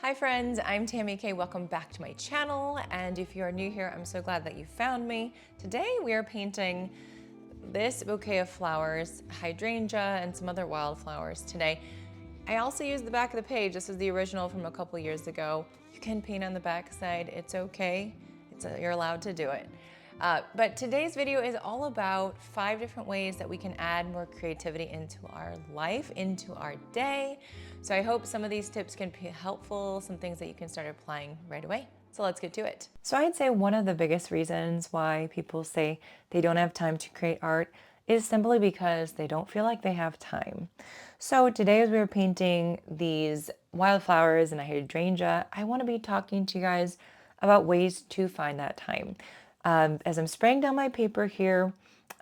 Hi friends, I'm Tammy K. Welcome back to my channel. And if you are new here, I'm so glad that you found me. Today we are painting this bouquet of flowers, hydrangea and some other wildflowers today. I also used the back of the page. This is the original from a couple years ago. You can paint on the back side, it's okay. You're allowed to do it. But today's video is all about 5 different ways that we can add more creativity into our life, into our day. So I hope some of these tips can be helpful, some things that you can start applying right away. So let's get to it. So I'd say one of the biggest reasons why people say they don't have time to create art is simply because they don't feel like they have time. So today as we were painting these wildflowers and a hydrangea, I want to be talking to you guys about ways to find that time. As I'm spraying down my paper here,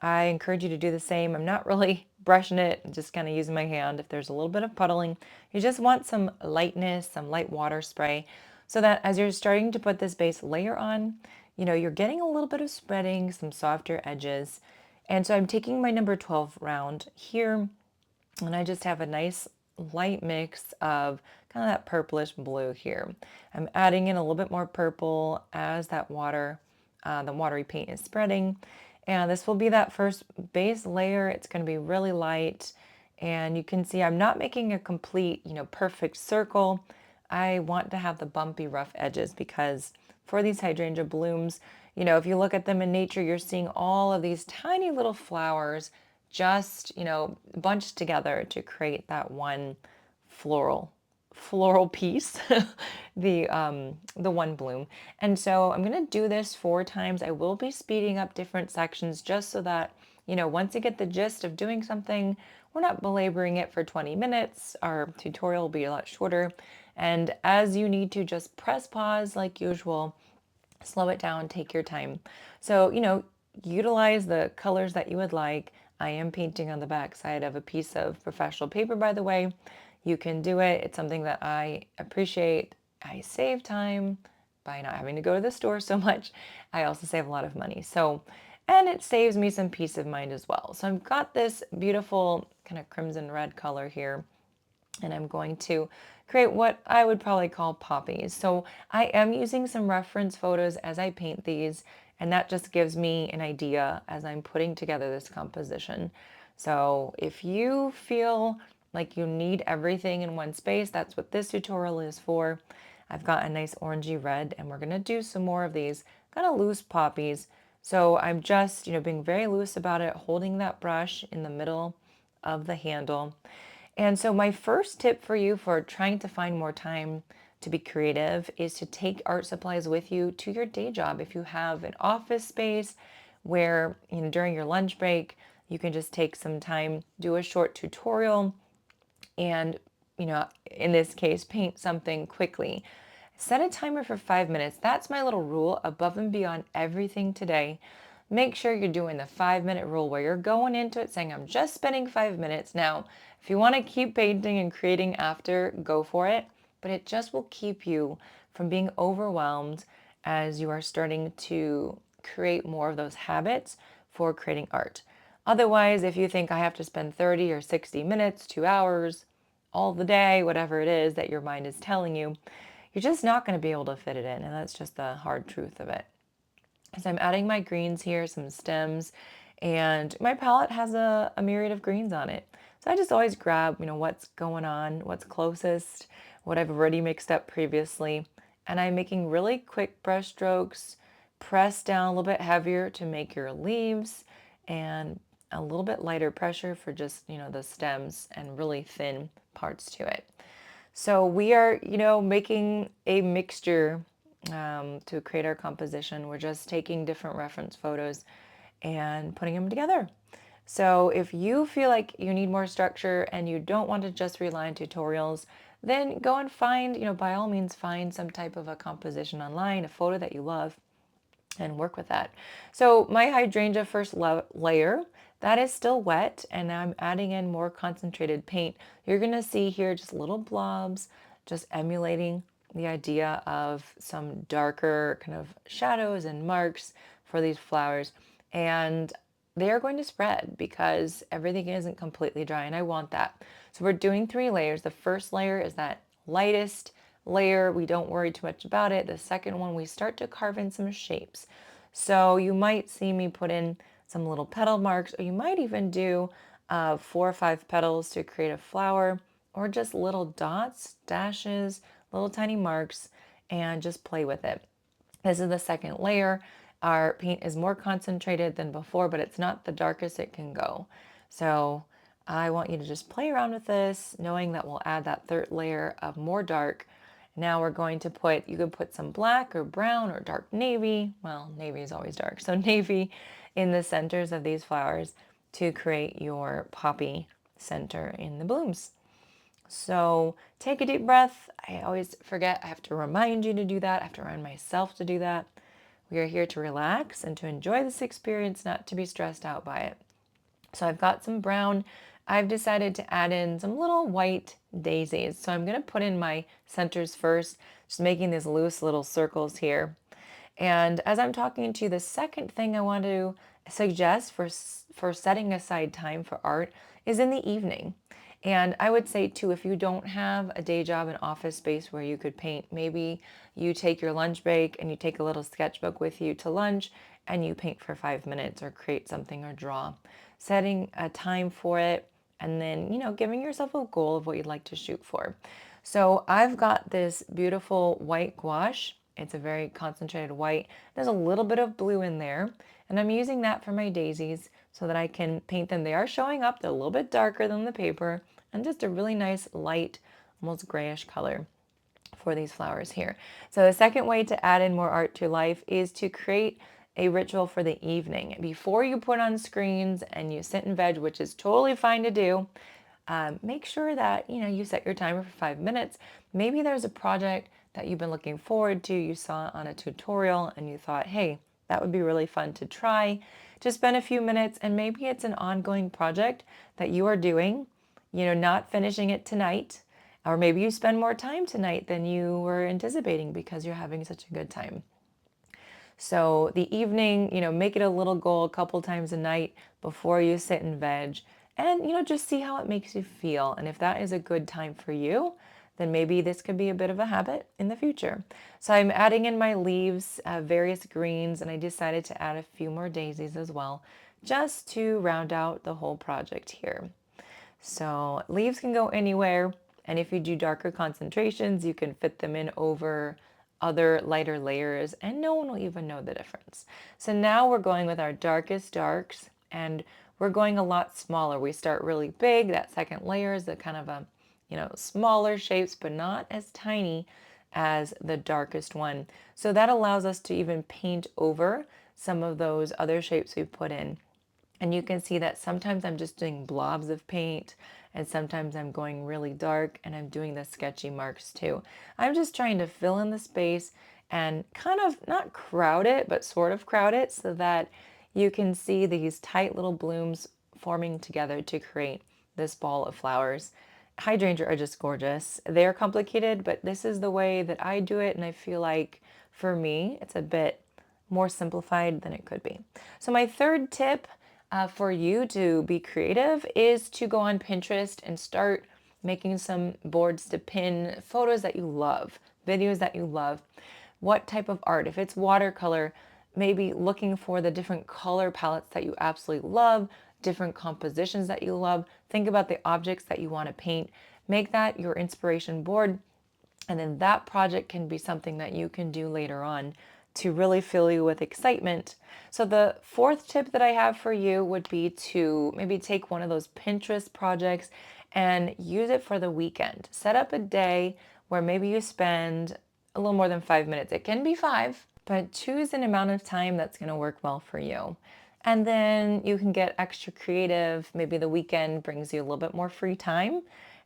I encourage you to do the same. I'm not really brushing it, I'm just kind of using my hand. If there's a little bit of puddling, you just want some lightness, some light water spray, so that as you're starting to put this base layer on, you're getting a little bit of spreading, some softer edges. And so I'm taking my number 12 round here, and I just have a nice light mix of kind of that purplish blue here. I'm adding in a little bit more purple as that water, the watery paint is spreading. And this will be that first base layer. It's going to be really light. And you can see I'm not making a complete, perfect circle. I want to have the bumpy, rough edges because for these hydrangea blooms, if you look at them in nature, you're seeing all of these tiny little flowers just, bunched together to create that one floral piece, the one bloom. And so I'm going to do this 4 times. I will be speeding up different sections just so that, once you get the gist of doing something, we're not belaboring it for 20 minutes. Our tutorial will be a lot shorter. And as you need to, just press pause like usual, slow it down, take your time. So, utilize the colors that you would like. I am painting on the back side of a piece of professional paper, by the way. You can do it. It's something that I appreciate. I save time by not having to go to the store so much. I also save a lot of money. So, and it saves me some peace of mind as well. So I've got this beautiful kind of crimson red color here, and I'm going to create what I would probably call poppies. So I am using some reference photos as I paint these, and that just gives me an idea as I'm putting together this composition. So if you feel like you need everything in one space, that's what this tutorial is for. I've got a nice orangey red, and we're gonna do some more of these kind of loose poppies. So I'm just, being very loose about it, holding that brush in the middle of the handle. And so my first tip for you for trying to find more time to be creative is to take art supplies with you to your day job. If you have an office space where, during your lunch break, you can just take some time, do a short tutorial, and, in this case, paint something quickly. Set a timer for 5 minutes. That's my little rule above and beyond everything today. Make sure you're doing the 5-minute rule where you're going into it saying, I'm just spending 5 minutes. Now, if you want to keep painting and creating after, go for it. But it just will keep you from being overwhelmed as you are starting to create more of those habits for creating art. Otherwise, if you think I have to spend 30 or 60 minutes, 2 hours, all the day, whatever it is that your mind is telling you, you're just not going to be able to fit it in. And that's just the hard truth of it. So I'm adding my greens here, some stems, and my palette has a myriad of greens on it. So I just always grab, what's going on, what's closest, what I've already mixed up previously. And I'm making really quick brush strokes, press down a little bit heavier to make your leaves, and a little bit lighter pressure for just, the stems and really thin parts to it. So we are, making a mixture to create our composition. We're just taking different reference photos and putting them together. So if you feel like you need more structure and you don't want to just rely on tutorials, then go and find, by all means, find some type of a composition online, a photo that you love, and work with that. So my hydrangea first layer, that is still wet, and now I'm adding in more concentrated paint. You're gonna see here just little blobs, just emulating the idea of some darker kind of shadows and marks for these flowers. And they are going to spread because everything isn't completely dry, and I want that. So we're doing 3 layers. The first layer is that lightest, layer, we don't worry too much about it. The second one, we start to carve in some shapes. So you might see me put in some little petal marks, or you might even do 4 or 5 petals to create a flower, or just little dots, dashes, little tiny marks, and just play with it. This is the second layer. Our paint is more concentrated than before, but it's not the darkest it can go. So I want you to just play around with this, knowing that we'll add that third layer of more dark. Now we're going to put, you could put some black or brown or dark navy. Well, navy is always dark. So navy in the centers of these flowers to create your poppy center in the blooms. So take a deep breath. I always forget. I have to remind you to do that. I have to remind myself to do that. We are here to relax and to enjoy this experience, not to be stressed out by it. So I've got some brown. I've decided to add in some little white daisies. So I'm going to put in my centers first, just making these loose little circles here. And as I'm talking to you, the second thing I want to suggest for setting aside time for art is in the evening. And I would say too, if you don't have a day job, an office space where you could paint, maybe you take your lunch break and you take a little sketchbook with you to lunch and you paint for 5 minutes or create something or draw. Setting a time for it, and then, giving yourself a goal of what you'd like to shoot for. So I've got this beautiful white gouache. It's a very concentrated white. There's a little bit of blue in there, and I'm using that for my daisies so that I can paint them. They are showing up. They're a little bit darker than the paper, and just a really nice light, almost grayish color for these flowers here. So the second way to add in more art to life is to create a ritual for the evening. Before you put on screens and you sit and veg, which is totally fine to do, make sure that you set your timer for 5 minutes. Maybe there's a project that you've been looking forward to, you saw on a tutorial and you thought, hey, that would be really fun to try. Just spend a few minutes, and maybe it's an ongoing project that you are doing, not finishing it tonight, or maybe you spend more time tonight than you were anticipating because you're having such a good time. So the evening, make it a little goal a couple times a night before you sit and veg, and just see how it makes you feel. And if that is a good time for you, then maybe this could be a bit of a habit in the future. So I'm adding in my leaves, various greens, and I decided to add a few more daisies as well, just to round out the whole project here. So leaves can go anywhere, and if you do darker concentrations, you can fit them in over other lighter layers, and no one will even know the difference. So now we're going with our darkest darks, and we're going a lot smaller. We start really big. That second layer is the kind of a, smaller shapes, but not as tiny as the darkest one. So that allows us to even paint over some of those other shapes we put in. And you can see that sometimes I'm just doing blobs of paint, and sometimes I'm going really dark and I'm doing the sketchy marks too. I'm just trying to fill in the space and kind of not crowd it, but sort of crowd it so that you can see these tight little blooms forming together to create this ball of flowers. Hydrangea are just gorgeous. They're complicated, but this is the way that I do it, and I feel like for me, it's a bit more simplified than it could be. So my third tip for you to be creative is to go on Pinterest and start making some boards to pin photos that you love, videos that you love. What type of art? If it's watercolor, maybe looking for the different color palettes that you absolutely love, different compositions that you love. Think about the objects that you want to paint. Make that your inspiration board, and then that project can be something that you can do later on to really fill you with excitement. So the fourth tip that I have for you would be to maybe take one of those Pinterest projects and use it for the weekend. Set up a day where maybe you spend a little more than 5 minutes. It can be 5, but choose an amount of time that's going to work well for you. And then you can get extra creative. Maybe the weekend brings you a little bit more free time,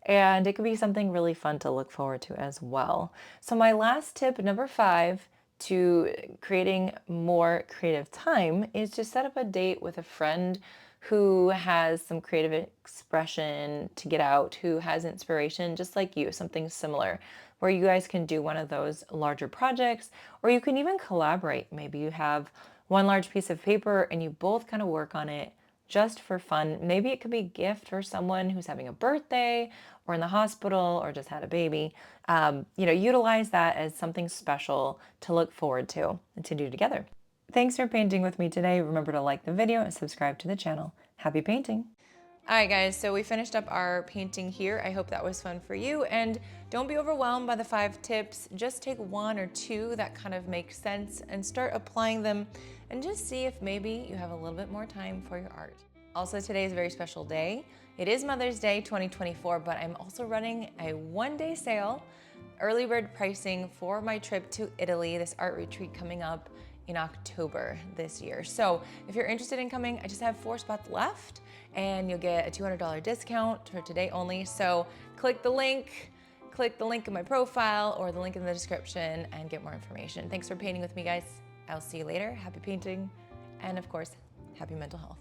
and it could be something really fun to look forward to as well. So my last tip, number 5, to creating more creative time is to set up a date with a friend who has some creative expression to get out, who has inspiration just like you, something similar, where you guys can do one of those larger projects, or you can even collaborate. Maybe you have one large piece of paper and you both kind of work on it just for fun. Maybe it could be a gift for someone who's having a birthday or in the hospital or just had a baby. Utilize that as something special to look forward to and to do together. Thanks for painting with me today. Remember to like the video and subscribe to the channel. Happy painting! All right, guys, so we finished up our painting here. I hope that was fun for you. And don't be overwhelmed by the 5 tips. Just take 1 or 2 that kind of make sense and start applying them and just see if maybe you have a little bit more time for your art. Also, today is a very special day. It is Mother's Day 2024, but I'm also running a 1-day sale, early bird pricing for my trip to Italy, this art retreat coming up in October this year. So if you're interested in coming, I just have 4 spots left and you'll get a $200 discount for today only. So click the link in my profile or the link in the description and get more information. Thanks for painting with me, guys. I'll see you later. Happy painting. And of course, happy mental health.